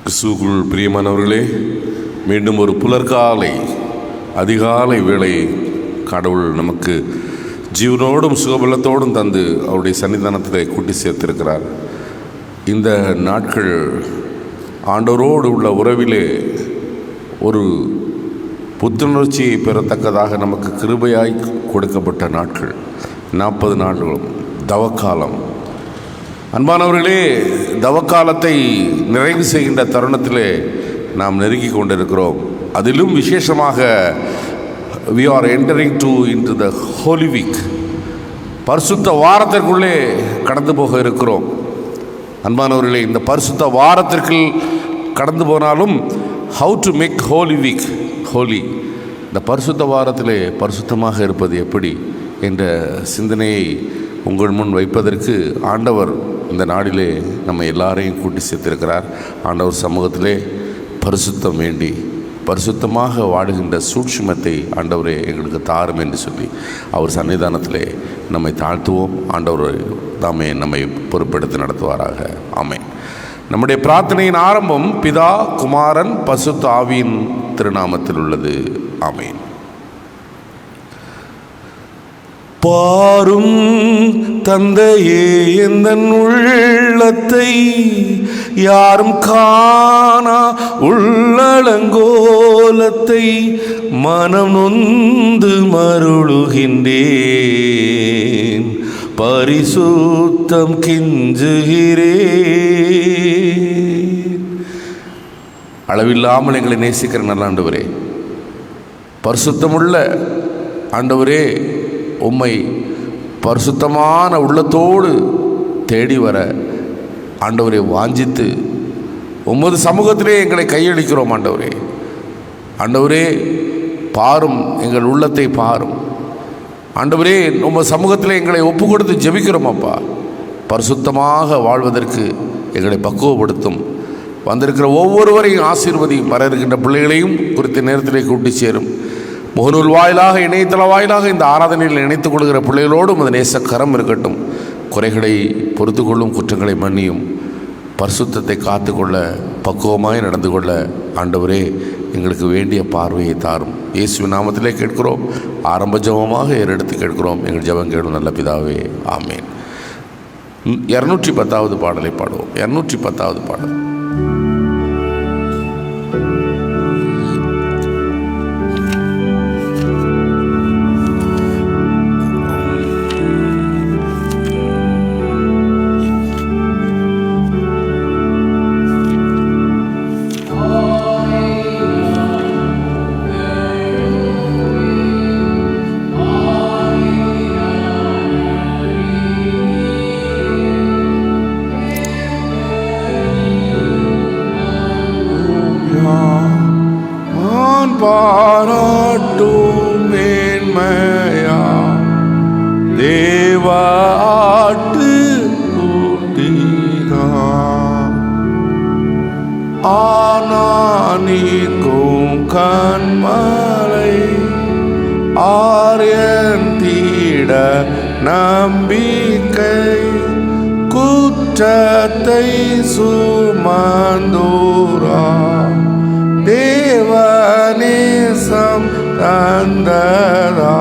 கிறிஸ்துவுக்குள் பிரியமானவர்களே, மீண்டும் ஒரு புலர்காலை அதிகாலை வேளை கடவுள் நமக்கு ஜீவனோடும் சுகபலத்தோடும் தந்து அவருடைய சன்னிதானத்தில் கூட்டி சேர்த்திருக்கிறார். இந்த நாட்கள் ஆண்டவரோடு உள்ள உறவிலே ஒரு புத்துணர்ச்சியை பெறத்தக்கதாக நமக்கு கிருபையாய் கொடுக்கப்பட்ட நாட்கள். 40 நாட்களும் தவக்காலம். அன்பானவர்களே, தவக்காலத்தை நிறைவு செய்கின்ற தருணத்திலே நாம் நெருங்கி கொண்டிருக்கிறோம். அதிலும் விசேஷமாக we are entering into the Holy Week. பரிசுத்த வாரத்திற்குள்ளே கடந்து போக இருக்கிறோம். அன்பானவர்களே, இந்த பரிசுத்த வாரத்திற்குள் கடந்து போனாலும் how to make Holy Week holy, இந்த பரிசுத்த வாரத்திலே பரிசுத்தமாக இருப்பது எப்படி என்ற சிந்தனையை உங்கள் முன் வைப்பதற்கு ஆண்டவர் இந்த நாடிலே நம்ம எல்லாரையும் கூட்டி சேர்த்திருக்கிறார். ஆண்டவர் சமூகத்திலே பரிசுத்தம் வேண்டி பரிசுத்தமாக வாடுகின்ற சூட்சுமத்தை ஆண்டவரே எங்களுக்கு தாரும் என்று சொல்லி அவர் சன்னிதானத்திலே நம்மை தாழ்த்துவோம். ஆண்டவர் தாமே நம்மை பொறுப்பெடுத்து நடத்துவாராக. ஆமென். நம்முடைய பிரார்த்தனையின் ஆரம்பம் பிதா, குமாரன், பரிசுத்த ஆவியின் திருநாமத்தில் உள்ளது. ஆமென். பாரும் தந்தையே, எந்தன் உள்ளத்தை யாரும் காணா உள்ளடங்கோலத்தை மனம் நொந்து மருளுகின்றேன், பரிசுத்தம் கெஞ்சுகிறேன். அளவில்லாமல் எங்களை நேசிக்கிற நல்ல ஆண்டவரே, பரிசுத்தமுள்ள ஆண்டவரே, உம்மை பரிசுத்தமான உள்ளத்தோடு தேடி வர ஆண்டவரே வாஞ்சித்து உமது சமூகத்திலே எங்களை கையளிக்கிறோம். ஆண்டவரே, ஆண்டவரே பாரும், எங்கள் உள்ளத்தை பாரும். ஆண்டவரே, உமது சமூகத்திலே எங்களை ஒப்பு கொடுத்து ஜெபிக்கிறோம். அப்பா, பரிசுத்தமாக வாழ்வதற்கு எங்களை பக்குவப்படுத்தும். வந்திருக்கிற ஒவ்வொருவரையும் ஆசீர்வதியும். வர இருக்கின்ற பிள்ளைகளையும் குறித்த நேரத்திலே கூட்டி சேரும். முகநூல் வாயிலாக, இணையதள வாயிலாக இந்த ஆராதனையில் இணைத்துக் கொள்கிற பிள்ளைகளோடும் அது நேசக்கரம் இருக்கட்டும். குறைகளை பொறுத்து கொள்ளும், குற்றங்களை மன்னியும். பரிசுத்தத்தை காத்துக்கொள்ள, பக்குவமாய் நடந்து கொள்ள ஆண்டவரே எங்களுக்கு வேண்டிய பார்வையை தாரும். இயேசுவின் நாமத்திலே கேட்கிறோம். ஆரம்ப ஜெபமாக ஏறெடுத்து கேட்கிறோம். எங்கள் ஜெபம் கேளும் நல்ல பிதாவே. ஆமேன். 210வது பாடலை பாடுவோம். 210வது பாடல். பாராட்டும் மேன்மையா தேவாட்டு கூட்டினான், ஆனானிக்கும் கண்மலை ஆரியன் தீட நம்பிக்கை குற்றத்தை சுமந்தோரா தேவநேசம் தந்ததா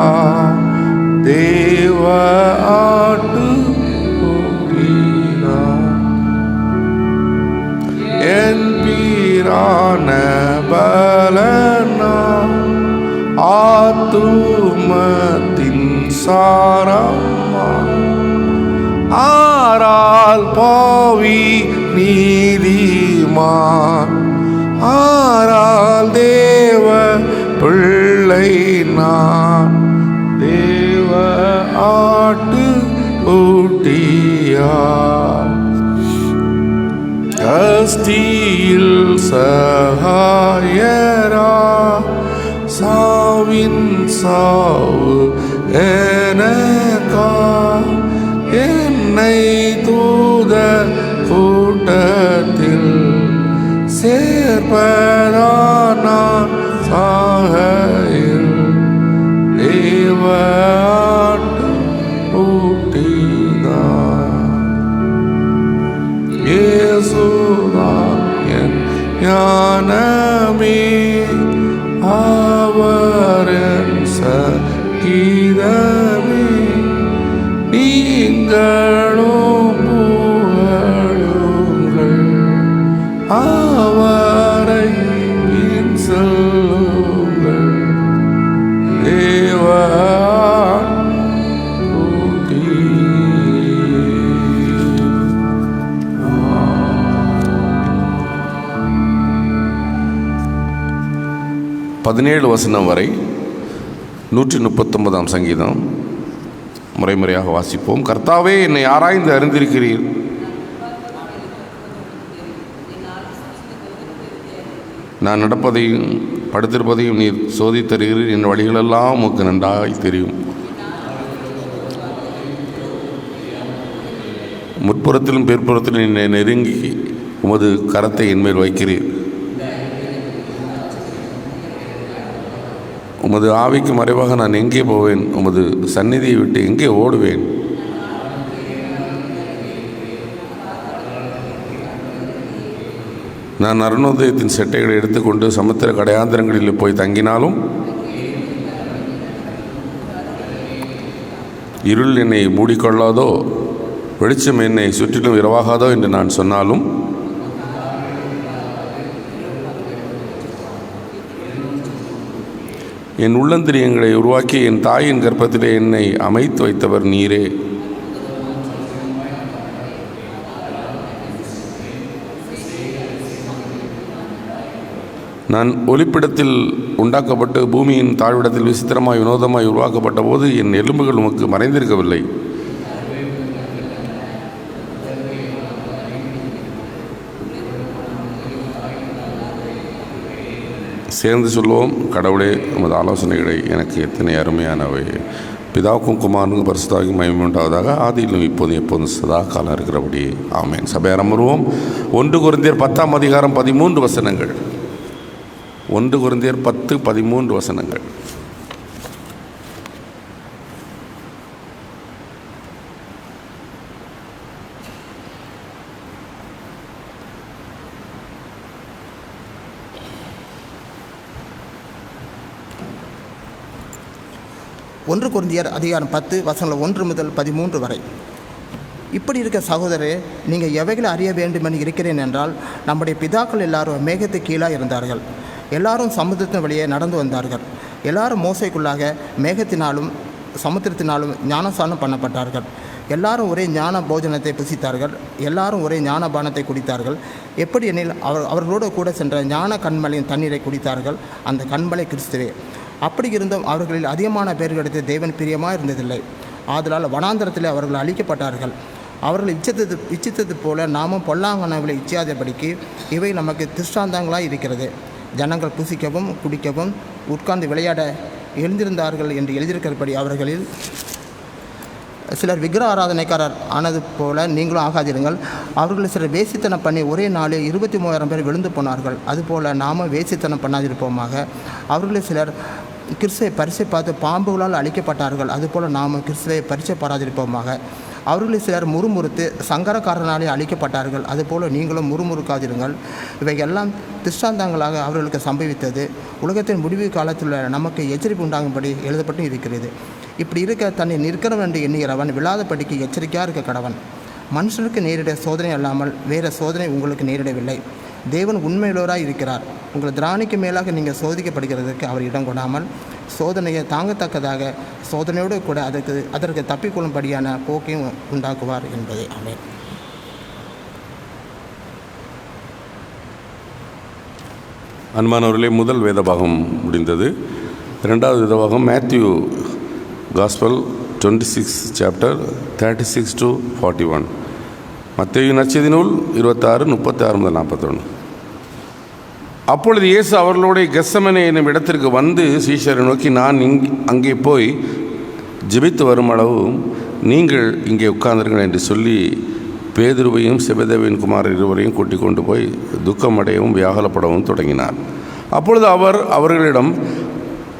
தேவ ஆட்டு என் பீரான பலனா ஆத்துமத்தின் சாரமா ஆரால் பாவி நீதிமான் ஆரால் தேவ பிள்ளை நான் தேவ ஆட்டு ஊட்டியா கஸ்தியில் சகாயரா சாவின் சாவு எனக்கா என்னை தூத கூட்டத்தில் சேர்ப்பதானா சாகையில் தேவாட்டு ஊட்டினார். இயேசுதான் என் ஞானமே அவரன் சங்கீதமே நீங்களும் புகழுங்கள் அவரை பின் சொல்லுங்கள் தேவா பதினேழு வசனம் வரை 139 சங்கீதம் முறையாக வாசிப்போம். கர்த்தாவே, என்னை ஆராய்ந்து அறிந்திருக்கிறீர். நான் நடப்பதையும் படுத்திருப்பதையும் நீர் சோதித்தருகிறீர். என் வழிகளெல்லாம் உமக்கு நன்றாய் தெரியும். முற்புறத்திலும் பிற்புறத்திலும் என்னை நெருங்கி உமது கரத்தை என்மேல் வைக்கிறீர். உமது ஆவிக்கு மறைவாக நான் எங்கே போவேன்? உமது சந்நிதியை விட்டு எங்கே ஓடுவேன்? நான் அருணோதயத்தின் செட்டைகளை எடுத்துக்கொண்டு சமுத்திர கடையாந்திரங்களில் போய் தங்கினாலும், இருள் என்னை மூடிக்கொள்ளாதோ, வெளிச்சம் என்னை சுற்றிலும் இரவாகாதோ என்று நான் சொன்னாலும், என் உள்ளந்திரியங்களை உருவாக்கி என் தாயின் கர்ப்பத்திலே என்னை அமைத்து வைத்தவர் நீரே. நான் ஒளிப்பிடத்தில் உண்டாக்கப்பட்டு பூமியின் தாழ்விடத்தில் விசித்திரமாய் வினோதமாய் உருவாக்கப்பட்ட போது என் எலும்புகள் உமக்கு மறைந்திருக்கவில்லை. சேர்ந்து சொல்லுவோம். கடவுளே, உமது ஆலோசனைகளை எனக்கு எத்தனை அருமையானவை. பிதாவுக்கும் குமாரனுக்கும் பரிசுத்தாவிக்கும் மகிமை உண்டாவதாக, ஆதியிலும் இப்போதும் எப்போதும் சதா காலம் இருக்கிறபடி ஆமென். சபையார் அமர்வோம். 1 கொரிந்தியர் 10ஆம் அதிகாரம் 13 வசனங்கள். 1 கொரிந்தியர் 10:13 வசனங்கள். ஒன்று கொரிந்தியர் அதிகாரம் 10 வசனங்கள் 1 முதல் 13 வரை. இப்படி இருக்க சகோதரரே, நீங்கள் எவைகளை அறிய வேண்டுமென்று இருக்கிறேன் என்றால், நம்முடைய பிதாக்கள் எல்லாரும் மேகத்துக்கு கீழாக இருந்தார்கள். எல்லாரும் சமுத்திரத்தின் வழியே நடந்து வந்தார்கள். எல்லாரும் மோசைக்குள்ளாக மேகத்தினாலும் சமுத்திரத்தினாலும் ஞானஸ்நானம் பண்ணப்பட்டார்கள். எல்லாரும் ஒரே ஞான போஜனத்தை புசித்தார்கள். எல்லாரும் ஒரே ஞான பானத்தை குடித்தார்கள். எப்படி எனில் அவர்களோடு கூட சென்ற ஞான கண்மலையின் தண்ணீரை குடித்தார்கள். அந்த கண்மலை கிறிஸ்துவே. அப்படி இருந்தும் அவர்களில் அதிகமான பேர்களிடத்து தேவன் பிரியமாக இருந்ததில்லை. ஆதலால் வனாந்தரத்தில் அவர்கள் அழிக்கப்பட்டார்கள். அவர்கள் இச்சித்தது போல நாமும் பொல்லாங்கனவர்களை இச்சியாதபடிக்கு இவை நமக்கு திருஷ்டாந்தங்களாக இருக்கிறது. ஜனங்கள் புசிக்கவும் குடிக்கவும் உட்கார்ந்து விளையாட எழுந்திருந்தார்கள் என்று எழுதியிருக்கிறபடி அவர்களில் சிலர் விக்கிர ஆராதனைக்காரர் ஆனது போல நீங்களும் ஆகாதிருங்கள். அவர்கள் சிலர் வேசித்தனம் பண்ணி ஒரே நாளில் 23,000 பேர் விழுந்து போனார்கள். அதுபோல் நாமும் வேசித்தனம் பண்ணாதிருப்போமாக. அவர்களில் சிலர் கிறிஸ்துவை பரிசை பார்த்து பாம்புகளால் அழிக்கப்பட்டார்கள். அதுபோல் நாம் கிறிஸ்துவை பரிசை பாராதிருப்போமாக. அவர்களில் சிலர் முறுமுறுத்து சங்கரக்காரனாலே அழிக்கப்பட்டார்கள். அதுபோல் நீங்களும் முறுமுறுக்காதிருங்கள். இவையெல்லாம் திருஷ்டாந்தங்களாக அவர்களுக்கு சம்பவித்தது. உலகத்தின் முடிவு காலத்தில் நமக்கு எச்சரிப்பு உண்டாகும்படி எழுதப்பட்டு இருக்கிறது. இப்படி இருக்க தன்னை நிற்கிறவன் என்று எண்ணுகிறவன் விழாதபடிக்கு எச்சரிக்கையாக இருக்க கடவன். மனுஷனுக்கு நேரிட சோதனை அல்லாமல் வேறு சோதனை உங்களுக்கு நேரிடவில்லை. தேவன் உண்மையுள்ளவராக இருக்கிறார். உங்கள் திராணிக்கு மேலாக நீங்கள் சோதிக்கப்படுகிறதுக்கு அவர் இடம் கொடாமல் சோதனையை தாங்கத்தக்கதாக சோதனையோடு கூட அதற்கு தப்பிக்கொள்ளும்படியான போக்கையும் உண்டாக்குவார் என்பதே. ஆமென். அன்பானவர்களே, முதல் வேதபாகம் முடிந்தது. இரண்டாவது வேதபாகம் மேத்யூ காஸ்பல் 26 சாப்டர் 36 to 41. மத்தேயு நற்செய்தி நூல் 26, 36 முதல் 41. அப்பொழுது இயேசு அவர்களோட கெத்செமனே என்னும் இடத்திற்கு வந்து சீஷரை நோக்கி, நான் அங்கே போய் ஜெபித்து வரும் அளவு நீங்கள் இங்கே உட்கார்ந்திருங்கள் என்று சொல்லி பேதுருவையும் செபதேவின் குமாரர் இருவரையும் கூட்டிக் கொண்டு போய் துக்கமடையவும் வியாகுலப்படவும் தொடங்கினார். அப்பொழுது அவர் அவர்களிடம்,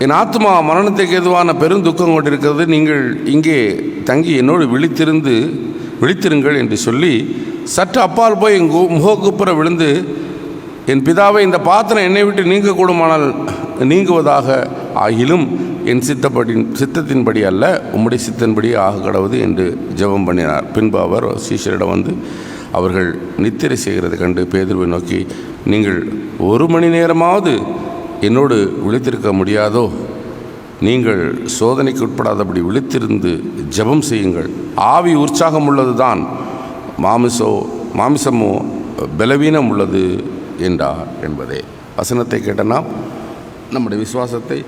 என் ஆத்மா மரணத்துக்கு ஏதுவான பெருந்துக்கம் கொண்டிருக்கிறது. நீங்கள் இங்கே தங்கி என்னோடு விழித்திருங்கள் என்று சொல்லி சற்று அப்பால் போய் முகக்குப்புற விழுந்து என் பிதாவை, இந்த பாத்திரம் என்னை விட்டு நீங்கக்கூடுமானால் நீங்குவதாக ஆகிலும் என் சித்தத்தின்படி அல்ல, உம்முடைய சித்தத்தின்படி ஆக கடவுது என்று ஜெபம் பண்ணினார். பின்பு அவர் சீஷரிடம் வந்து அவர்கள் நித்திரை செய்கிறதை கண்டு பேதுருவை நோக்கி, நீங்கள் 1 மணி நேரமாவது என்னோடு விழித்திருக்க முடியாதோ? நீங்கள் சோதனைக்கு உட்படாதபடி விழித்திருந்து ஜெபம் செய்யுங்கள். ஆவி உற்சாகம் உள்ளது தான், மாமிசமோ பலவீனம் உள்ளது என்றார் என்பதே. வசனத்தை கேட்ட நாம் நம்முடைய விசுவாசத்தை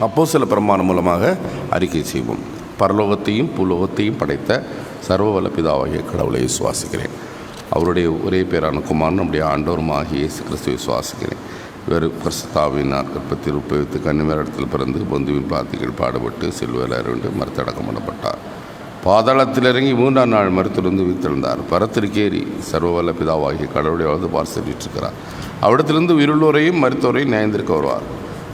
அப்போஸ்தல பிரமாணம் மூலமாக அறிக்கை செய்வோம். பரலோகத்தையும் பூலோகத்தையும் படைத்த சர்வவல்ல பிதாவாகிய கடவுளை விசுவாசிக்கிறேன். அவருடைய ஒரே பேரான குமாரன் நம்முடைய ஆண்டவருமாகிய இயேசு கிறிஸ்துவை விசுவாசிக்கிறேன். இவர் பரிசுத்தாவியினால் கற்பத்தில் உட்பவித்து கன்னிமரிடத்தில் பிறந்து பொந்துவின் பாத்திகள் பாடுபட்டு சிலுவையில் அறைந்து மறுத்தடக்கம் பண்ணப்பட்டார். பாதாளத்தில் இறங்கி 3ஆம் நாள் மருத்துவருந்து உயிர்த்தெழுந்தார். பரத்திற்கேறி சர்வவல்ல பிதாவாகிய கடவுளை வாழ்ந்து பார்த்துருக்கிறார். அவ்விடத்திலிருந்து உயிருள்ளோரையும் மருத்துவரையும் நியாயந்திருக்க வருவார்.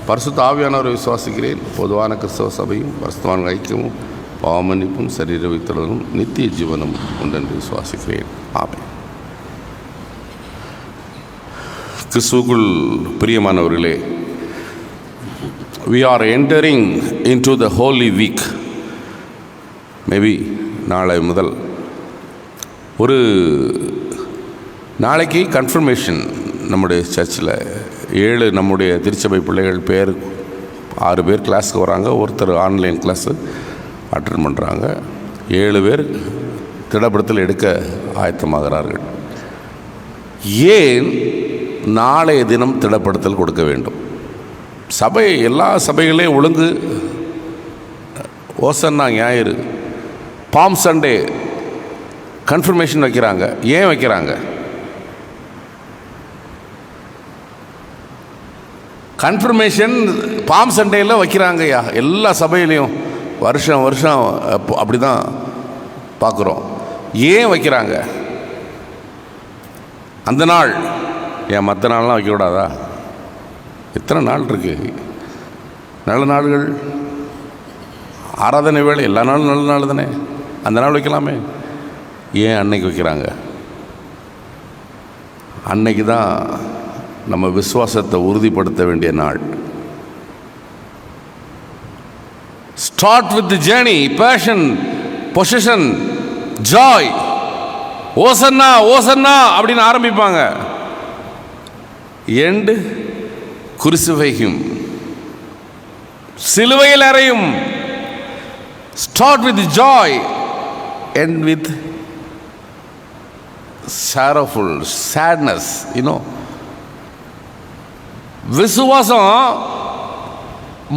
பரிசுத்த ஆவியானவரை விசுவாசிக்கிறேன். பொதுவான கிறிஸ்தவ சபையும் பரிசுத்தவான் ஐக்கியமும் பாவமன்னிப்பும் சரீர வைத்தலும் நித்திய ஜீவனும் உண்டென்று விசுவாசிக்கிறேன். ஆமென். கிறிஸ்துவுக்குள் பிரியமானவர்களே, we are entering into the holy week. Maybe நாளை முதல் ஒரு நாளைக்கு கன்ஃபர்மேஷன் நம்முடைய சர்ச்சில் 7 நம்முடைய திருச்சபை பிள்ளைகள் 6 பேர் கிளாஸுக்கு வராங்க. ஒருத்தர் ஆன்லைன் கிளாஸு அட்டெண்ட் பண்ணுறாங்க. 7 பேர் திடப்படுத்தல் எடுக்க ஆயத்தமாகிறார்கள். ஏன் நாளைய தினம் திடப்படுத்தல் கொடுக்க வேண்டும்? சபை எல்லா சபைகளையும் ஒழுங்கு ஓசன்னா ஞாயிறு பாம் சண்டே கன்ஃபர்மேஷன் வைக்கிறாங்க. ஏன் வைக்கிறாங்க? கன்ஃபர்மேஷன் பாம் சண்டேயில் வைக்கிறாங்கய்யா. எல்லா சபையிலையும் வருஷம் அப்படி தான் பார்க்குறோம். ஏன் வைக்கிறாங்க அந்த நாள்? ஏன் மற்ற நாள்லாம் வைக்கக்கூடாதா? எத்தனை நாள் இருக்குது? நல்ல நாள்கள், ஆராதனை வேலை எல்லா நாளும் நல்ல நாள் தானே. அந்த நாள் வைக்கலாமே. ஏன் அன்னைக்கு வைக்கிறாங்க? அன்னைக்கு தான் நம்ம விசுவாசத்தை உறுதிப்படுத்த வேண்டிய நாள். Start with the journey, passion, position, joy. ஓசன்னா ஓசன்னா அப்படின்னு ஆரம்பிப்பாங்க. எண்டு crucify him, சிலுவையில் அறையும். Start with joy, end with sorrowful sadness. விசுவாசம்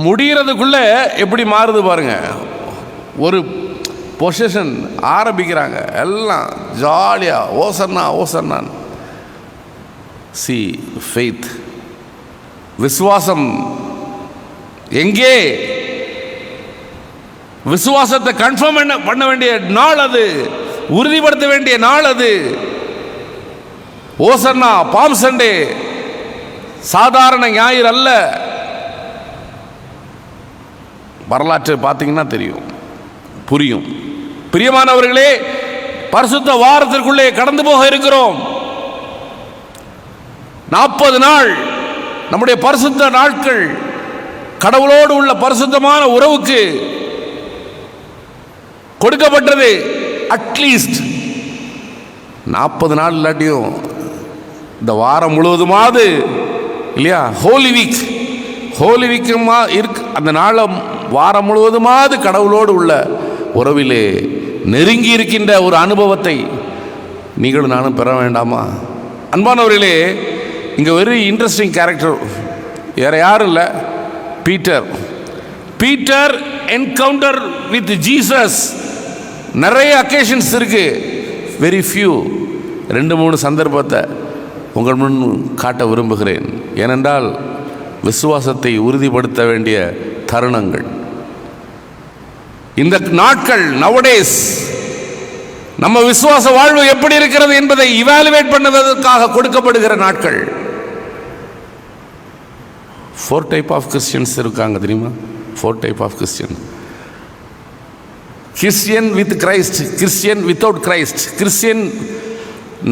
முடிகிறதுக்குள்ள எப்படி மாறுது பாருங்க. ஒரு பொசிஷன் ஆரம்பிக்கிறாங்க, எல்லாம் ஜாலியாக ஓசன்னா ஓசன்னான். சி ஃபெய்த், விசுவாசம் எங்கே? விசுவாசத்தை கன்ஃபார்ம் பண்ண வேண்டிய நாள் அது, உறுதிப்படுத்த வேண்டிய நாள் அது. ஓசன்னா பாம் சண்டே சாதாரண ஞாயிறு அல்ல. வரலாற்றை பார்த்தீங்கன்னா தெரியும், புரியும். பிரியமானவர்களே, பரிசுத்த வாரத்திற்குள்ளே கடந்து போக இருக்கிறோம். 40 நாள் நம்முடைய பரிசுத்த நாட்கள், கடவுளோடு உள்ள பரிசுத்தமான உறவுக்கு கொடுக்கப்பட்டது. அட்லீஸ்ட் 40 நாள் இல்லாட்டியும் இந்த வாரம் முழுவதுமாவது இல்லையா, ஹோலி வீக், ஹோலி வீக்குமா இருக்கு. அந்த நாளை வாரம் முழுவதுமாவது கடவுளோடு உள்ள உறவிலே நெருங்கி இருக்கின்ற ஒரு அனுபவத்தை நீங்களும் நானும் பெற வேண்டாமா? அன்பானவர்களே, இங்கே வெரி இன்ட்ரெஸ்டிங் கேரக்டர் வேறு யாரும் இல்லை, Peter. Peter encounter with Jesus நிறைய அக்கேஷன்ஸ் இருக்கு. வெரி ஃபியூ 2-3 சந்தர்ப்பத்தை உங்கள் முன் காட்ட விரும்புகிறேன். ஏனென்றால் விசுவாசத்தை உறுதிப்படுத்த வேண்டிய தருணங்கள் இந்த நாட்கள். நவடேஸ் நம்ம விசுவாச வாழ்வு எப்படி இருக்கிறது என்பதை இவாலுவேட் பண்ணுவதற்காக கொடுக்கப்படுகிற நாட்கள். 4 டைப் ஆஃப் கிறிஸ்டியன்ஸ் இருக்காங்க தெரியுமா? 4 type of Christian. Christian with Christ, Christian without Christ, Christian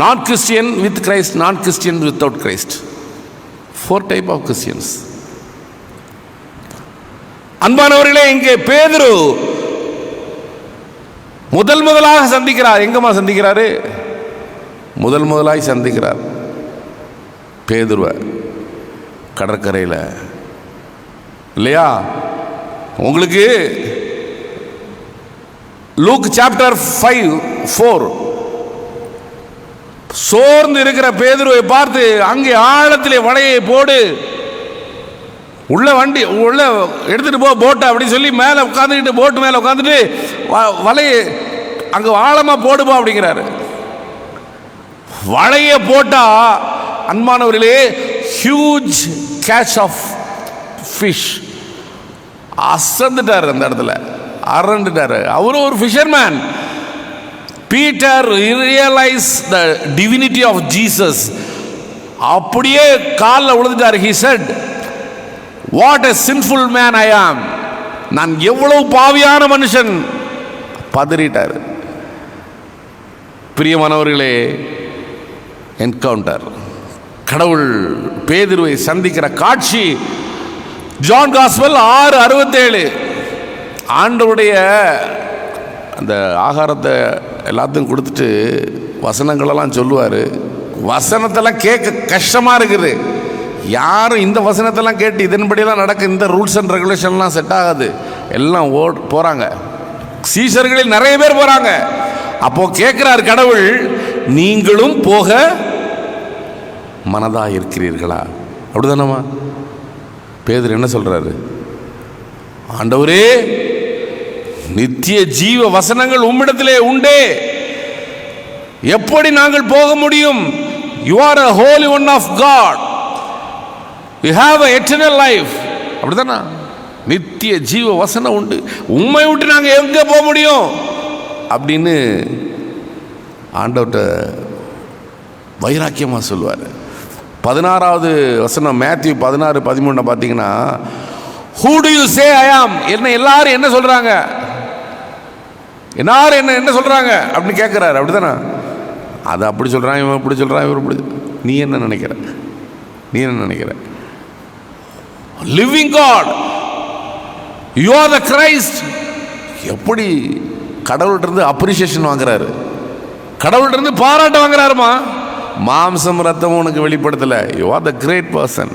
non Christian with Christ, non Christian without Christ. 4 type of Christians. அன்பானவர்களே, இங்கே பேதுரு முதலாக சந்திக்கிறார். எங்கம்மா சந்திக்கிறாரு? முதலாய் சந்திக்கிறார் பேதுருவை கடற்கரையில், இல்லையா? உங்களுக்கு லூக் சாப்டர் 5:4 சோர்ந்து இருக்கிற பேதுருவை பார்த்து, அங்கே ஆழத்திலே வலையை போடு, உள்ள எடுத்துட்டு போ போட்டை அப்படின்னு சொல்லி மேலே உட்காந்துக்கிட்டு, போட்டு மேலே உட்காந்துட்டு வலையை அங்கே ஆழமாக போடுப்பா அப்படிங்கிறாரு. வலையை போட்டா அன்பானவர்களே ஹியூஜ் கேட்ச் ஆஃப் ஃபிஷ். அசந்துட்டார் அந்த இடத்துல, அரண்டுட்டார். அவரும் ஒரு fisherman. Peter realise the divinity of Jesus. அப்படியே காலில் விழுந்துட்டார். He said, what a sinful man I am. நான் எவ்வளவு பாவியான மனுஷன். பதறிட்டார். பிரியமானவர்களே, என்கவுண்டர், கடவுள் பேதுருவை சந்திக்கிற காட்சி ஜான் காஸ்பல் 6:67. ஆண்டவருடைய அந்த ஆகாரத்தை எல்லாத்தையும் கொடுத்துட்டு வசனங்களெல்லாம் சொல்லுவார். வசனத்தெல்லாம் கேட்க கஷ்டமாக இருக்குது. யாரும் இந்த வசனத்தெல்லாம் கேட்டு இதன்படியெல்லாம் நடக்க, இந்த ரூல்ஸ் அண்ட் ரெகுலேஷன்லாம் செட் ஆகாது. எல்லாம் போகிறாங்க. சீஷர்களில் நிறைய பேர் போகிறாங்க. அப்போ கேட்குறார் கடவுள், நீங்களும் போக மனதாக இருக்கிறீர்களா? அப்படிதானம்மா? பேதுரு என்ன சொல்றாரு? ஆண்டவரே, நித்திய ஜீவ வசனங்கள் உம்மிடத்திலே உண்டே, எப்படி நாங்கள் போக முடியும்? You are a holy one of God. You have an eternal life. அப்படிதானா? நித்திய ஜீவ வசனம் உண்டு, உண்மை விட்டு நாங்கள் எங்கே போக முடியும் அப்படின்னு ஆண்டவர்கிட்ட வைராக்கியமாக சொல்லுவார். 16வது வசனம் மேத்யூ 16:13 பார்த்தீங்கன்னா, Who do you say I am? என்ன எல்லாரும் என்ன சொல்கிறாங்க, எல்லாரும் என்ன சொல்கிறாங்க அப்படின்னு கேட்குறாரு. அப்படிதானே? அது அப்படி சொல்கிறான், இவன் இப்படி சொல்கிறான், இவர் இப்படி. நீ என்ன நினைக்கிற? நீ என்ன நினைக்கிற? Living God, you are the Christ. எப்படி கடவுள்கிட்ட அப்ரிசியேஷன் வாங்குறாரு, கடவுள்கிட்ட பாராட்ட வாங்குறாருமா. மாம்சம் ரத்தம் உனக்கு வெளிப்படுத்தலை, you are the great person,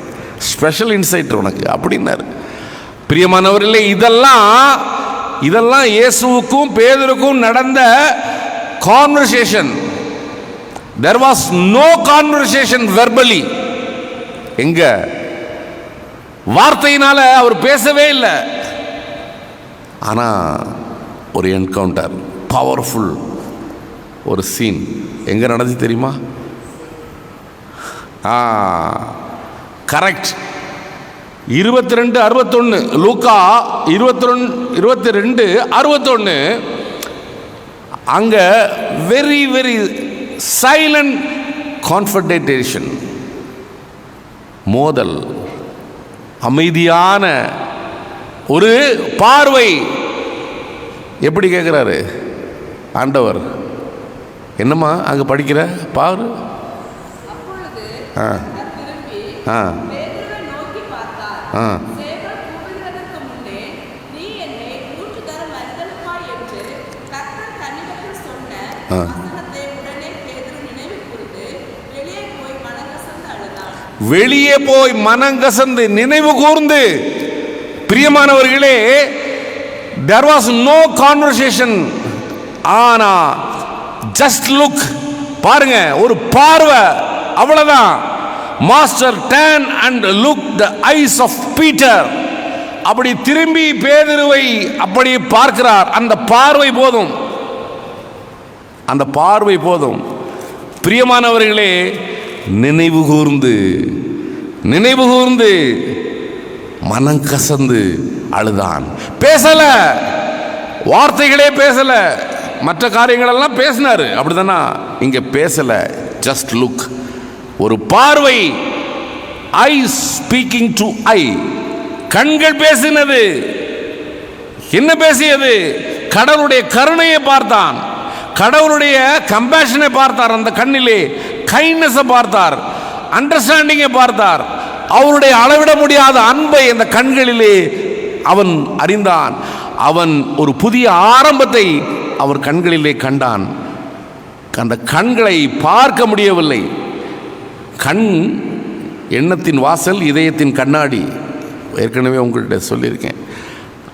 special inside உனக்கு அப்படின்னாரு. பிரியமானவர்களே, இதெல்லாம் இயேசுவுக்கும் பேதுருக்கும் நடந்த conversation. There was no conversation verbally. எங்க வார்த்தையினால அவர் பேசவே இல்லை. ஆனா ஒரு என்கவுண்டர், பவர்ஃபுல் ஒரு சீன் எங்க நடந்துச்சு தெரியுமா? கரெக்ட். 22:61 லூக்கா 22:61 அங்க வெரி வெரி சைலண்ட் கான்ஃபர்டேஷன், மோதல், அமைதியான ஒரு பார்வை. எப்படி கேட்குறாரு ஆண்டவர்? என்னம்மா அங்கே படிக்கிற பாரு. ஆ ஆ ஆ வெளியே போய் மனங்கசந்து நினைவு கூர்ந்து. பிரியமானவர்களே, there was no conversation. ஆனா just look, பாருங்க, ஒரு பார்வை, அவ்வளவுதான். Master turn and look the eyes of Peter. அப்படி திரும்பி பேதுருவை அப்படி பார்க்கிறார். அந்த பார்வை போதும், அந்த பார்வை போதும். பிரியமானவர்களே, நினைவு கூர்ந்து மனம் கசந்து அழுதான். பேசல, வார்த்தைகளே பேசல, மற்ற காரியங்களெல்லாம் பேசினாரு. அப்படிதானா? இங்க பேசல, ஜஸ்ட் லுக், ஒரு பார்வை. ஐ ஸ்பீக்கிங் டு ஐ, கண்கள் பேசினது. என்ன பேசியது? கடவுளுடைய கருணையை பார்த்தான், கடவுளுடைய கம்பேஷனை பார்த்தார், அந்த கண்ணிலே கைண்ட்னஸை பார்த்தார், அண்டர்ஸ்டாண்டிங்கை பார்த்தார், அவருடைய அளவிட முடியாத அன்பை அந்த கண்களிலே அவன் அறிந்தான். அவன் ஒரு புதிய ஆரம்பத்தை அவர் கண்களிலே கண்டான். அந்த கண்களை பார்க்க முடியவில்லை. கண் எண்ணத்தின் வாசல், இதயத்தின் கண்ணாடி. ஏற்கனவே உங்கள்கிட்ட சொல்லியிருக்கேன்.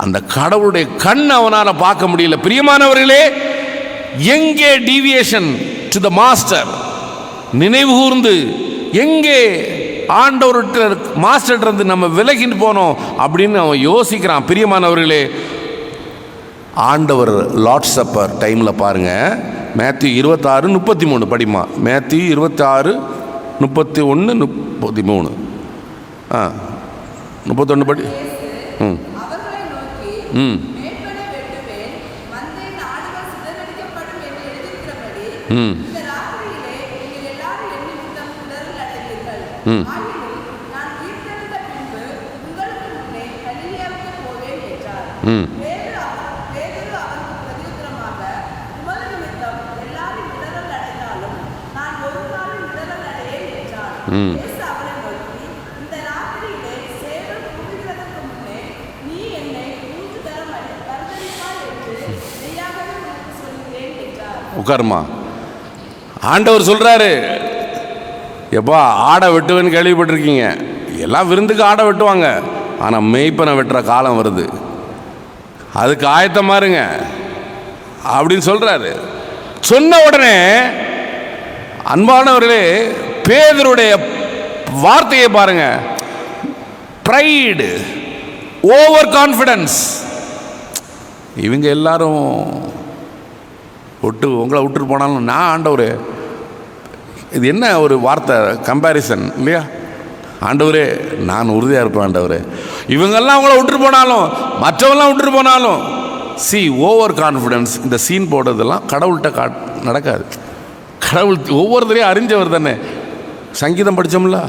அந்த கடவுளுடைய கண் அவனால் பார்க்க முடியல. பிரியமானவர்களே, எங்கே டீவியேஷன் டு த மாஸ்டர், நினைவு கூர்ந்து எங்கே ஆண்டவர்கிட்ட மாஸ்டர் இருந்து நம்ம விலகிட்டு போனோம் அப்படின்னு அவன் யோசிக்கிறான். பிரியமானவர்களே, ஆண்டவர் லார்ட் சப்பர் டைமில் பாருங்கள், மேத்யூ 26:33 படிமா. மேத்யூ 26:31, 33. 31 படி. உட்காருமா. ஆண்டவர் சொல்றாரு, எப்பா ஆடை வெட்டுவேன்னு கேள்விப்பட்டிருக்கீங்க. எல்லாம் விருந்துக்கு ஆடை வெட்டுவாங்க, ஆனால் மெய்ப்பனை வெட்டுற காலம் வருது, அதுக்கு ஆயத்தமா இருங்க அப்படின்னு சொல்றாரு. சொன்ன உடனே அன்பானவர்களே, பேதுருடைய வார்த்தையை பாருங்க. Pride, overconfidence. இவங்க எல்லாரும் உங்களை விட்டுட்டு போனாலும் நான் ஆண்டவர், இது என்ன ஒரு வார்த்தை, கம்பேரிசன் இல்லையா? ஆண்டவரே நான் உறுதியாக இருப்பேன் ஆண்டவரே. இவங்கெல்லாம் உங்களை விட்டுட்டு போனாலும், மற்றவங்களாம் விட்டுட்டு போனாலும், ஓவர் கான்ஃபிடன்ஸ். இந்த சீன் போடுறதெல்லாம் கடவுள்கிட்ட நடக்காது. கடவுள் ஒவ்வொருத்தரையும் அறிஞ்சவர் தானே. சங்கீதம் படித்தோம்ல,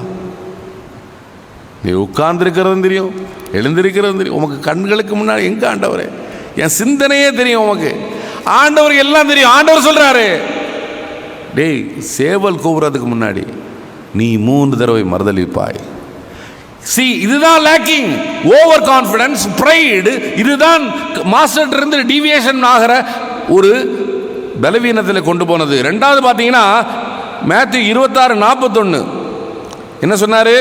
நீ உட்கார்ந்துருக்கிறதும் தெரியும், எழுந்திருக்கிறதும் தெரியும். உமக்கு கண்களுக்கு முன்னாடி எங்கே ஆண்டவரே, என் சிந்தனையே தெரியும் உமக்கு. ஆண்டவருக்கு எல்லாம் தெரியும். ஆண்டவர் சொல்றாரு, டேய் சேவல் கூவுறதுக்கு முன்னாடி நீ 3 தடவை மறுதலிப்பாய். இதுதான் லேக்கிங், ஓவர் கான்ஃபிடன்ஸ், பிரைடு. இதுதான் மாஸ்டர் இருந்து டீவியேஷன் ஆகிற ஒரு பலவீனத்தில் கொண்டு போனது. ரெண்டாவது பார்த்தீங்கன்னா மேத்யூ 26:41 என்ன சொன்னாரு?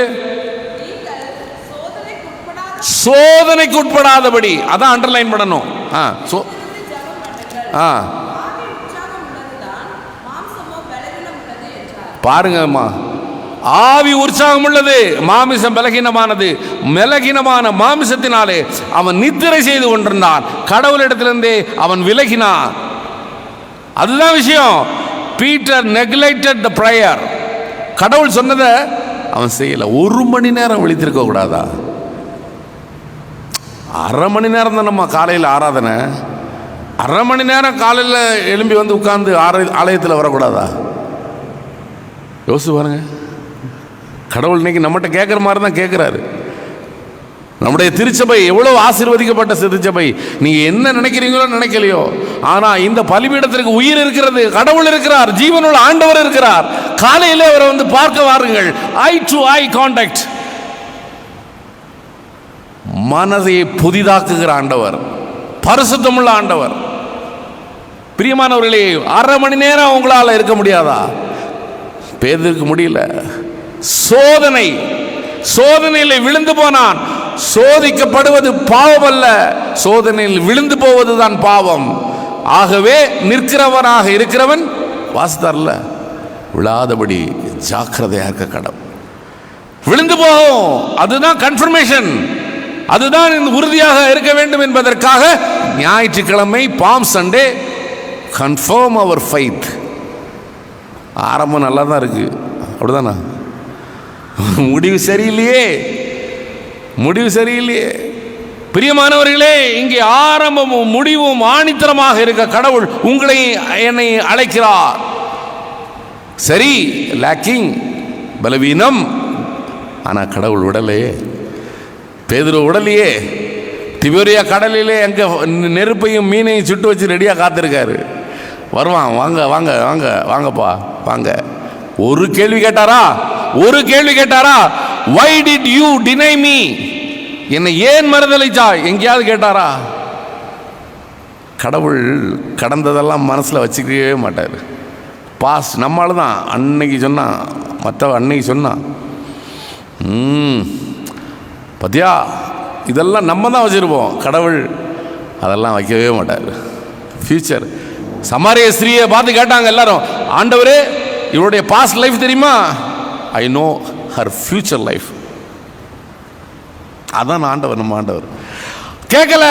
சோதனைக்கு உட்படாதபடி. அதான் அண்டர்லைன் பண்ணணும். பாருங்கம்மா, ஆவி உற்சாகம் உள்ளது, மாமிசம் பலகீனமானது. பலகீனமான மாமிசத்தினாலே அவன் நித்திரை செய்து கொண்டிருந்தான், கடவுளிடத்திலிருந்தே அவன் விலகினான். அதுதான் விஷயம். பீட்டர் நெக்லெக்டட் த பிரேயர். கடவுள் சொன்னதை அவன் செய்யல. 1 மணி நேரம் விழித்திருக்க கூடாதா? 1/2 மணி நேரம் தான் நம்ம காலையில் ஆராதனை. 1/2 மணி நேரம் காலையில் எழும்பி வந்து உட்கார்ந்து ஆலயத்தில் வரக்கூடாதா? யோசிச்சு பாருங்க. கடவுள் இன்னைக்கு நம்மகிட்ட கேட்குற மாதிரி தான் கேட்குறாரு. நம்முடைய திருச்சபை எவ்வளவு ஆசீர்வதிக்கப்பட்ட திருச்சபை. நீங்க என்ன நினைக்கிறீங்களோ நினைக்கலையோ, ஆனா இந்த பலிபீடத்திற்கு உயிர் இருக்கிறது, கடவுள் இருக்கிறார், ஜீவனுள்ள ஆண்டவர் இருக்கிறார். காலையிலே அவரை வந்து பார்க்க வாருங்கள். ஐ டு ஐ கான்டாக்ட். மனதை புதிதாக்குகிற ஆண்டவர், பரிசுத்தமுள்ள ஆண்டவர். பிரியமானவர்களே, 1/2 மணி நேரம் உங்களால் இருக்க முடியாதா? பேதுருக்கு முடியல. சோதனையில் விழுந்து போனான். சோதிக்கப்படுவது பாவம் அல்ல, சோதனையில் விழுந்து போவதுதான் பாவம். ஆகவே நிற்கிறவனாக இருக்கிறவன் வாசித்தார்ல, விழாதபடி ஜாக்கிரதையா இருக்க கடவுள். விழுந்து போகும், அதுதான் கன்ஃபர்மேஷன், அதுதான் உறுதியாக இருக்க வேண்டும் என்பதற்காக ஞாயிற்றுக்கிழமை பாம் சண்டே கன்ஃபார்ம் அவர் ஃபைத். ஆரம்பம் நல்லா தான் இருக்கு, அப்படிதானா? முடிவு சரியில்லையே. பிரியமானவர்களே, இங்கே ஆரம்பமும் முடிவும் ஆணித்தரமாக இருக்க கடவுள் உங்களை என்னை அழைக்கிறார். சரி, லேக்கிங், பலவீனம். ஆனால் கடவுள் உடலையே, பேதுரு உடலையே. திபேரியா கடலிலே அங்கே நெருப்பையும் மீனையும் சுட்டு வச்சு ரெடியாக காத்திருக்காரு. வருவான். வாங்க வாங்க வாங்க வாங்கப்பா வாங்க. ஒரு கேள்வி கேட்டாரா? ஒரு கேள்வி கேட்டாரா? Why did you deny me? என்னை ஏன் மறுதலிச்சா? எங்கேயாவது கேட்டாரா? கடவுள் கடந்ததெல்லாம் மனசில் வச்சுக்கவே மாட்டார். பாஸ்ட் நம்மளால தான் அன்னைக்கு சொன்னான், மற்ற அன்னைக்கு சொன்னான். பத்தியா, இதெல்லாம் நம்ம தான் வச்சுருப்போம். கடவுள் அதெல்லாம் வைக்கவே மாட்டார். ஃபியூச்சர் சமாரிய ஸ்திரீயை பார்த்து கேட்டாங்க எல்லாரும், ஆண்டவரே இவருடைய பாஸ்ட் லைஃப் தெரியுமா? I know her future life. அதான் ஆண்டவர், நம்ம ஆண்டவர். கேட்கல.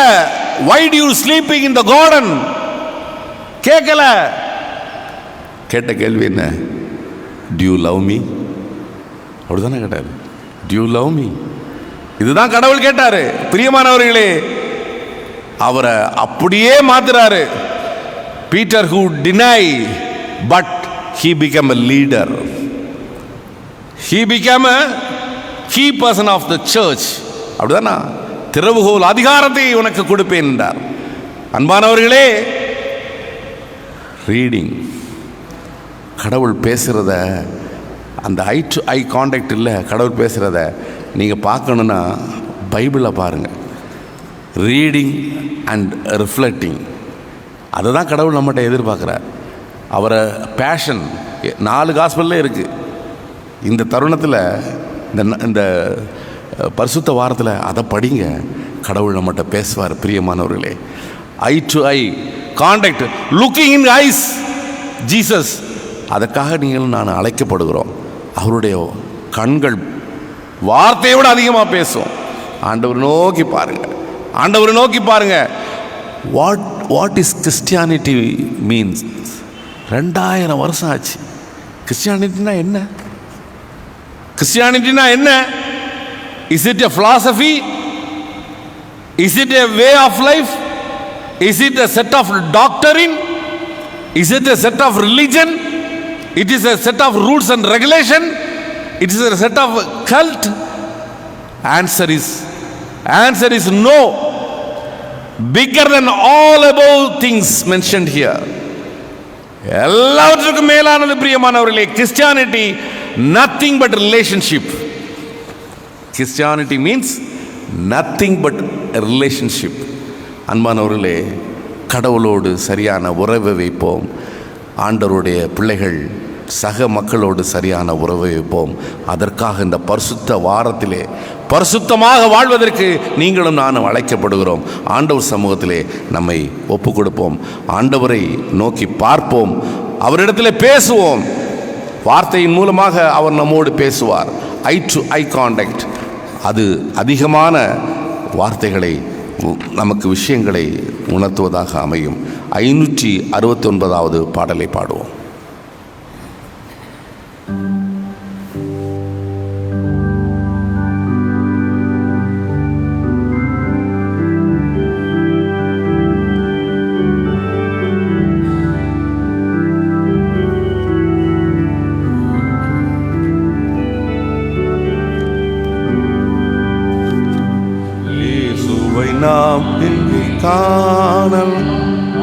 why do you sleeping in the garden? கேட்கல. கேட்ட கேள்வி என்ன? do you love me? அப்படிதானே கேட்டாரு. do you love me? இதுதான் கடவுள் கேட்டாரு. பிரியமானவர்களே, அவரை அப்படியே மாத்துறாரு. Peter who deny but he became a leader. he became a key person of the church. அப்படிதானா? திறவுகோல் அதிகாரத்தை உனக்கு கொடுப்பேன் என்றார். அன்பானவர்களே, ரீடிங், கடவுள் பேசுகிறத, அந்த ஐ டு ஐ கான்டாக்ட் இல்லை, கடவுள் பேசுகிறத நீங்கள் பார்க்கணுன்னா பைபிளில் பாருங்கள். ரீடிங் அண்ட் ரிஃப்ளெக்டிங், அதை தான் கடவுள் நம்மகிட்ட எதிர்பார்க்குறார். அவரை பேஷன் 4 காஸ்பல்லே இருக்குது. இந்த தருணத்தில், இந்த பரிசுத்த வாரத்தில் அதை படிங்க. கடவுள் நம்மகிட்ட பேசுவார். பிரியமானவர்களே, eye to eye contact, looking in eyes Jesus, அதற்காக நீங்கள் நான் அழைக்கப்படுகிறோம். அவருடைய கண்கள் வார்த்தையோடு அதிகமாக பேசும். ஆண்டவர் நோக்கி பாருங்க, ஆண்டவர் நோக்கி பாருங்க. What is Christianity means? 2000 வருஷம் ஆச்சு. கிறிஸ்டியானிட்டினா என்ன? கிறிஸ்டியானிட்டினா என்ன? Is it a philosophy? Is it a way of life? Is it a set of doctrine? Is it a set of religion? It is a set of rules and regulation? It is a set of cult? Answer is no. Bigger than all above things mentioned here. எல்லாவற்றுக்கும் மேலானது பிரியமானவர்களே Christianity. Nothing but relationship. Christianity means nothing but relationship. அன்பானவர்களே, கடவுளோடு சரியான உறவை வைப்போம். ஆண்டவருடைய பிள்ளைகள் சக மக்களோடு சரியான உறவை வைப்போம். அதற்காக இந்த பரிசுத்த வாரத்திலே பரிசுத்தமாக வாழ்வதற்கு நீங்களும் நானும் அழைக்கப்படுகிறோம். ஆண்டவர் சமூகத்திலே நம்மை ஒப்பு கொடுப்போம். ஆண்டவரை நோக்கி பார்ப்போம். அவரிடத்தில் பேசுவோம். வார்த்தையின் மூலமாக அவர் நம்மோடு பேசுவார். ஐ டு ஐ கான்டாக்ட், அது அதிகமான வார்த்தைகளை, நமக்கு விஷயங்களை உணர்த்துவதாக அமையும். 569வது பாடலை பாடுவோம். நாம் இங்கு காணல்,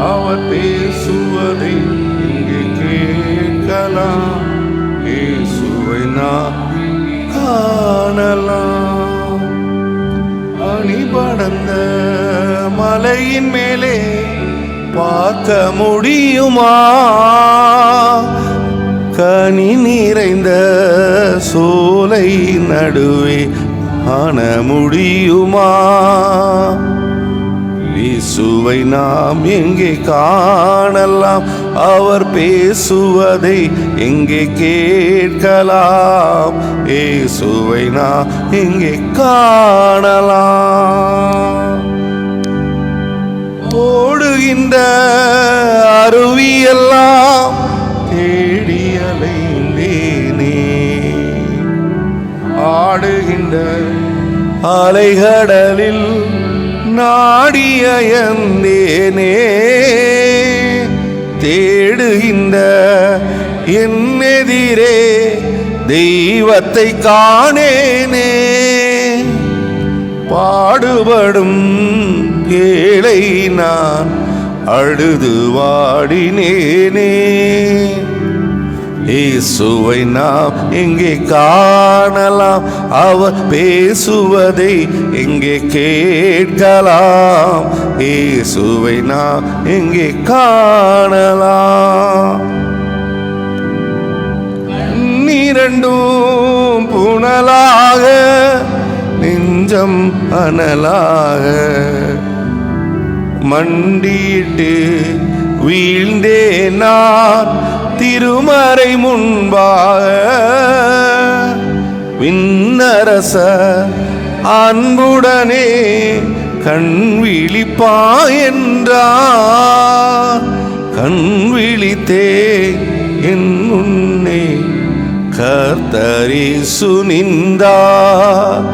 அவர் பேசுவதை இங்கு கேட்கலாம். இயேசுவை நாம் காணலாம். அணிபடர்ந்த மலையின் மேலே பார்க்க முடியுமா? கனி நிறைந்த சோலை நடுவே காண முடியுமா? இயேசுவை நாம் எங்கே காணலாம்? அவர் பேசுவதை எங்கே கேட்கலாம்? இயேசுவை நாம் எங்கே காணலாம்? ஓடுகின்ற அருவியெல்லாம் தேடி அலைந்தேனே, ஆடுகின்ற அலைகடலில் நாடியந்தேனே, தேடுகின்ற என் எதிரே தெய்வத்தை காணேனே. பாடுபடும் ஏழை நான் அழுது வாடினேனே. இயேசுவை நாம் எங்கே காணலாம், அவர் பேசுவதை எங்கே கேட்கலாம். இயேசுவை நாம் எங்கே காணலாம். நீரண்டும் புனலாக நெஞ்சம் அனலாக மண்டியிட்டு வீழ்ந்தே நான் திருமறை முன்பாக. விண்ணரச அன்புடனே கண் விழிப்பா என்றார். கண் விழித்தே என் முன்னே கர்த்தரேசு நின்றார்.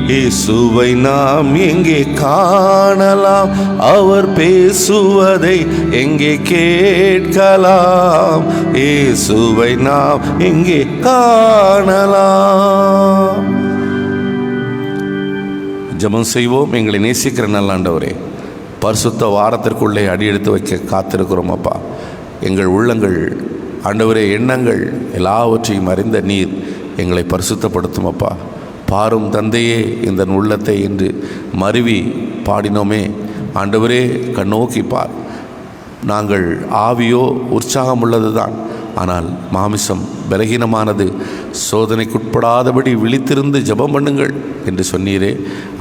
இயேசுவை நாம் எங்கே காணலாம், அவர் பேசுவதை எங்கே கேட்கலாம். இயேசுவை நாம் எங்கே காணலாம். ஜெபம் செய்வோம். எங்களை நேசிக்கிற நல்ல ஆண்டவரே, பரிசுத்த வாரத்திற்குள்ளே அடியெடுத்து வைக்க காத்திருக்கிறோம் அப்பா. எங்கள் உள்ளங்கள் ஆண்டவரே, எண்ணங்கள் எல்லாவற்றையும் அறிந்த நீர் எங்களை பரிசுத்தப்படுத்தும் அப்பா. பாரும் தந்தையே இந்த உள்ளத்தை என்று மருவி பாடினோமே ஆண்டவரே, கண்ணோக்கி பார். நாங்கள் ஆவியோ உற்சாகம் உள்ளது தான், ஆனால் மாமிசம் பலகீனமானது. சோதனைக்குட்படாதபடி விழித்திருந்து ஜெபம் பண்ணுங்கள் என்று சொன்னீரே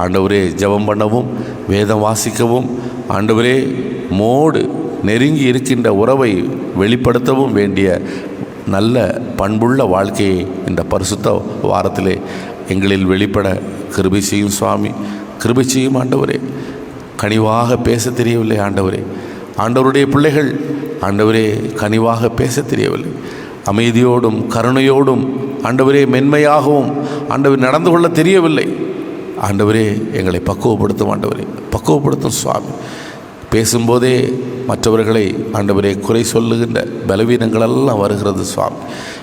ஆண்டவரே. ஜெபம் பண்ணவும் வேதம் வாசிக்கவும் ஆண்டவரே மோடு நெருங்கி இருக்கின்ற உறவை வெளிப்படுத்தவும் வேண்டிய நல்ல பண்புள்ள வாழ்க்கையை இந்த பரிசுத்த வாரத்திலே எங்களில் வெளிப்பட கிருபை செய்யும் சுவாமி. கிருபை செய்யும் ஆண்டவரே. கனிவாக பேச தெரியவில்லை ஆண்டவரே. ஆண்டவருடைய பிள்ளைகள் ஆண்டவரே கனிவாக பேச தெரியவில்லை. அமைதியோடும் கருணையோடும் ஆண்டவரே மென்மையாகவும் ஆண்டவர் நடந்து கொள்ள தெரியவில்லை ஆண்டவரே. எங்களை பக்குவப்படுத்தும் ஆண்டவரே, பக்குவப்படுத்தும் சுவாமி. பேசும்போதே மற்றவர்களை ஆண்டவரே குறை சொல்லுகின்ற பலவீனங்களெல்லாம் வருகிறது சுவாமி.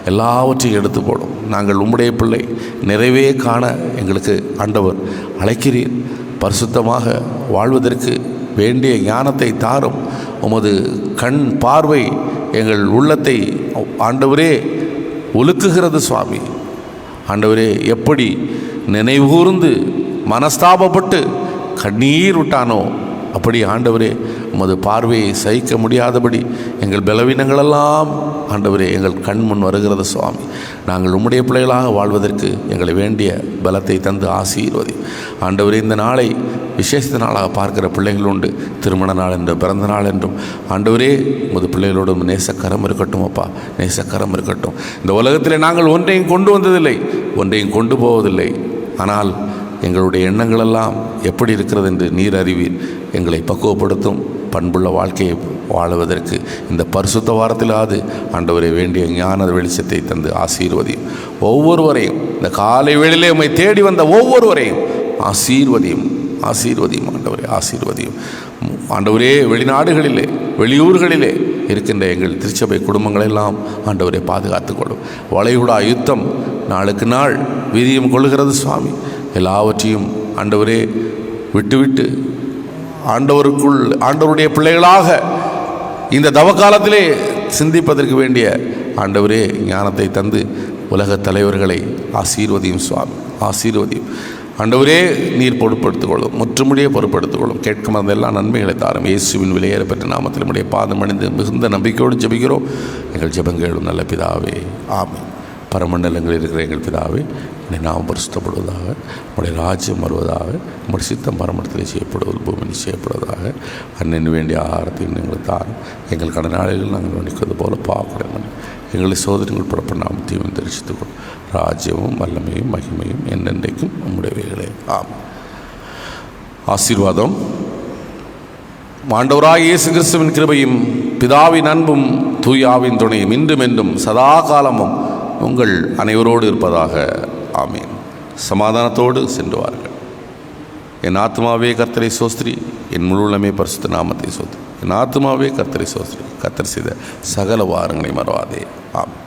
எல்லாவற்றையும் எடுத்து போடும். நாங்கள் உம்முடைய பிள்ளை, நிறைவே காண எங்களுக்கு ஆண்டவர் அழைக்கிறீர். பரிசுத்தமாக வாழ்வதற்கு வேண்டிய ஞானத்தை தாரும். உமது கண் பார்வை எங்கள் உள்ளத்தை ஆண்டவரே ஒலுக்குகிறது சுவாமி. ஆண்டவரே, எப்படி நினைவுகூர்ந்து மனஸ்தாபப்பட்டு கண்ணீர் விட்டானோ அப்படி ஆண்டவரே உமது பார்வையை சகிக்க முடியாதபடி எங்கள் பலவீனங்களெல்லாம் ஆண்டவரே எங்கள் கண் முன் வருகிறது சுவாமி. நாங்கள் உம்முடைய பிள்ளைகளாக வாழ்வதற்கு எங்களை வேண்டிய பலத்தை தந்து ஆசீர்வதி ஆண்டவரே. இந்த நாளை விசேஷ நாளாக பார்க்கிற பிள்ளைகள் உண்டு. திருமண நாள் என்றும் பிறந்த நாள் என்றும் ஆண்டவரே உமது பிள்ளைகளோடும் நேசக்கரம் இருக்கட்டும் அப்பா, நேசக்கரம் இருக்கட்டும். இந்த உலகத்தில் நாங்கள் ஒன்றையும் கொண்டு வந்ததில்லை, ஒன்றையும் கொண்டு போவதில்லை. ஆனால் எங்களுடைய எண்ணங்களெல்லாம் எப்படி இருக்கிறது என்று நீர் அறிவீர். எங்களை பக்குவப்படுத்தும் பண்புள்ள வாழ்க்கையை வாழுவதற்கு இந்த பரிசுத்த வாரத்திலாவது ஆண்டவரை வேண்டிய ஞான வெளிச்சத்தை தந்து ஆசீர்வதியும். ஒவ்வொருவரையும் இந்த காலை வேளையிலே உம்மை தேடி வந்த ஒவ்வொருவரையும் ஆசீர்வதியும், ஆசீர்வதியும் ஆண்டவரே, ஆசீர்வதியும் ஆண்டவரே. வெளிநாடுகளிலே வெளியூர்களிலே இருக்கின்ற எங்கள் திருச்சபை குடும்பங்களெல்லாம் ஆண்டவரை பாதுகாத்துக்கொள்ளும். வளைகுடா யுத்தம் நாளுக்கு நாள் வீரியம் கொள்ளுகிறது சுவாமி. எல்லாவற்றையும் ஆண்டவரே விட்டுவிட்டு ஆண்டவருடைய பிள்ளைகளாக இந்த தவக்காலத்திலே சிந்திப்பதற்கு வேண்டிய ஆண்டவரே ஞானத்தை தந்து உலகத் தலைவர்களை ஆசீர்வதியும் சுவாமி, ஆசீர்வதியும் ஆண்டவரே. நீர் பொறுப்படுத்திக் முற்றுமுடியே பொறுப்படுத்திக் கேட்கும் அதெல்லாம் நன்மைகளை தாரும். இயேசுவின் விலையேறப்பட்ட நாமத்தில் நம்முடைய பாதம் அணிந்து மிகுந்த நம்பிக்கையோடு ஜெபிக்கிறோம். எங்கள் ஜெபங்களும் நல்ல பிதாவே, ஆமென். பரமண்டலங்களில் இருக்கிற எங்கள் பிதாவே, என்னை நாம் பரிசுத்தப்படுவதாக, உடைய ராஜ்யம் வருவதாக, உடைய சித்தம் பரமண்டலத்தில் செய்யப்படுவது பூமியில் செய்யப்படுவதாக. அன்னின் வேண்டிய ஆகாரத்தை எங்களுக்கு தாரும். எங்கள் கடனாளிகள் நாங்கள் நினைக்கிறது போல பார்க்கிறோம். எங்களை சோதனைகள் புறப்பட நாம் தீவிரம் தெரிவித்துக்கொள். ராஜ்யமும் வல்லமையும் மகிமையும் என்னென்றைக்கும் உம்முடையவைகளே, ஆமென். ஆசீர்வாதம். ஆண்டவராகிய இயேசு கிறிஸ்துவின் கிருபையும் பிதாவின் அன்பும் தூயாவின் துணையும் இன்றும் என்றும் சதா காலமும் உங்கள் அனைவரோடு இருப்பதாக, ஆமீன். சமாதானத்தோடு சென்று வாருங்கள். என் ஆத்மாவே கர்த்தரை சோஸ்திரி, என் முழு உள்ளமே பரிசுத்த நாமத்தை சோஸ்திரி. என் ஆத்மாவே கர்த்தரை சோஸ்திரி, கர்த்தர் செய்த சகல வாரங்களை மறவாதே, ஆமீன்.